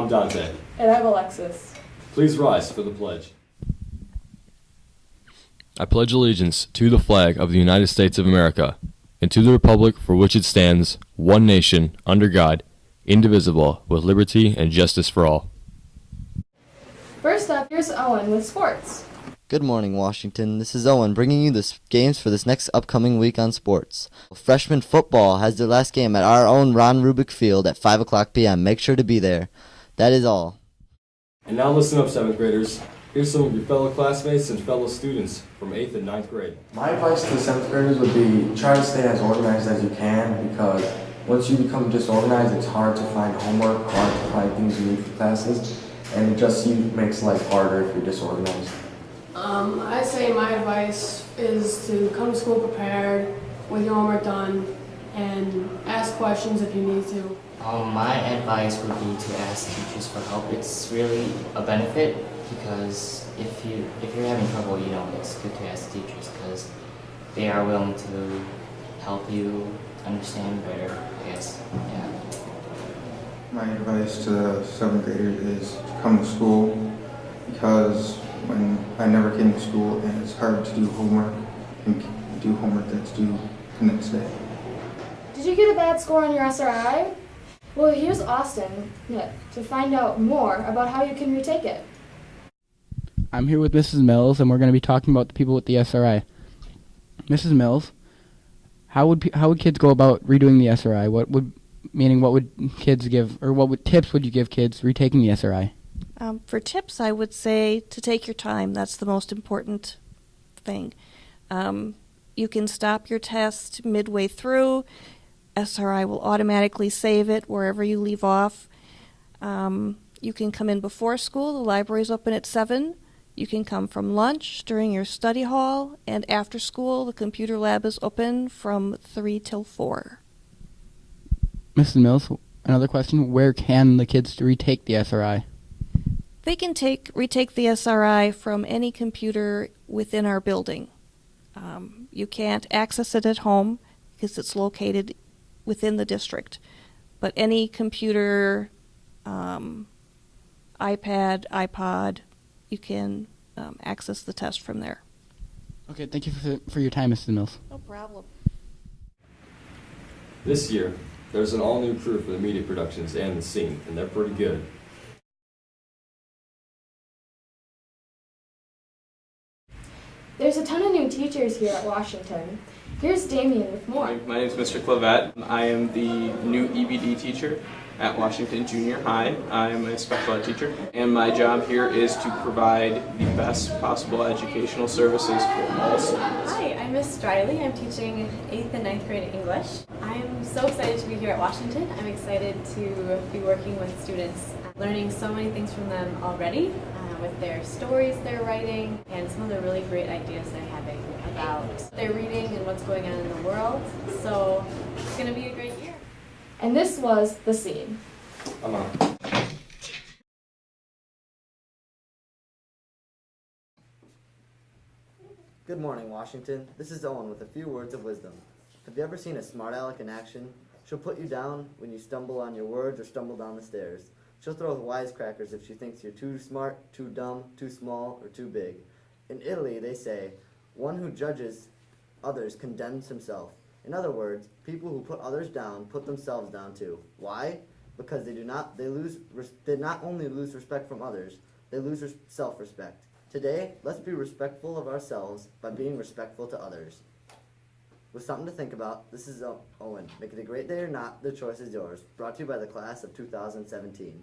I'm Dante. And I'm Alexis. Please rise for the pledge. I pledge allegiance to the flag of the United States of America and to the republic for which it stands, one nation, under God, indivisible, with liberty and justice for all. First up, here's Owen with sports. Good morning, Washington. This is Owen bringing you the games for this next upcoming week on sports. Freshman football has their last game at our own Ron Rubik Field at 5 o'clock p.m. Make sure to be there. That is all. And now listen up, 7th graders. Here's some of your fellow classmates and fellow students from 8th and 9th grade. My advice to the 7th graders would be try to stay as organized as you can, because once you become disorganized, it's hard to find homework, hard to find things you need for classes, and it just makes life harder if you're disorganized. I say my advice is to come to school prepared, with your homework done, and ask questions if you need to. My advice would be to ask teachers for help. It's really a benefit, because if you're having trouble, it's good to ask teachers because they are willing to help you understand better, I guess. Yeah. My advice to the 7th graders is to come to school, because when I never came to school and it's hard to do homework and do homework that's due the next day. Did you get a bad score on your SRI? Well, here's Austin to find out more about how you can retake it. I'm here with Mrs. Mills, and we're going to be talking about the people with the SRI. Mrs. Mills, how would kids go about redoing the SRI? What would kids give, or what tips would you give kids retaking the SRI? For tips, I would say to take your time. That's the most important thing. You can stop your test midway through. SRI will automatically save it wherever you leave off. You can come in before school. The library's open at 7. You can come from lunch during your study hall, and after school, the computer lab is open from 3 till 4. Mrs. Mills, another question. Where can the kids retake the SRI? They can retake the SRI from any computer within our building. You can't access it at home because it's located within the district. But any computer, iPad, iPod, you can access the test from there. Okay, thank you for your time, Mrs. Mills. No problem. This year, there's an all-new crew for the media productions and the scene, and they're pretty good. There's a ton of new teachers here at Washington. Here's Damien with more. My name is Mr. Clavette. I am the new EBD teacher at Washington Junior High. I am a special ed teacher, and my job here is to provide the best possible educational services for all students. Hi, I'm Miss Striley. I'm teaching 8th and 9th grade English. I'm so excited to be here at Washington. I'm excited to be working with students, learning so many things from them already, with their stories they're writing and some of the really great ideas they're having about their reading and what's going on in the world. So it's going to be a great year. And this was The Scene. I'm on. Good morning, Washington. This is Owen with a few words of wisdom. Have you ever seen a smart aleck in action? She'll put you down when you stumble on your words or stumble down the stairs. She'll throw wisecrackers if she thinks you're too smart, too dumb, too small, or too big. In Italy, they say, one who judges others condemns himself. In other words, people who put others down put themselves down too. Why? Because they not only lose respect from others, they lose self-respect. Today, let's be respectful of ourselves by being respectful to others. With something to think about, this is Owen. Make it a great day or not, the choice is yours. Brought to you by the class of 2017.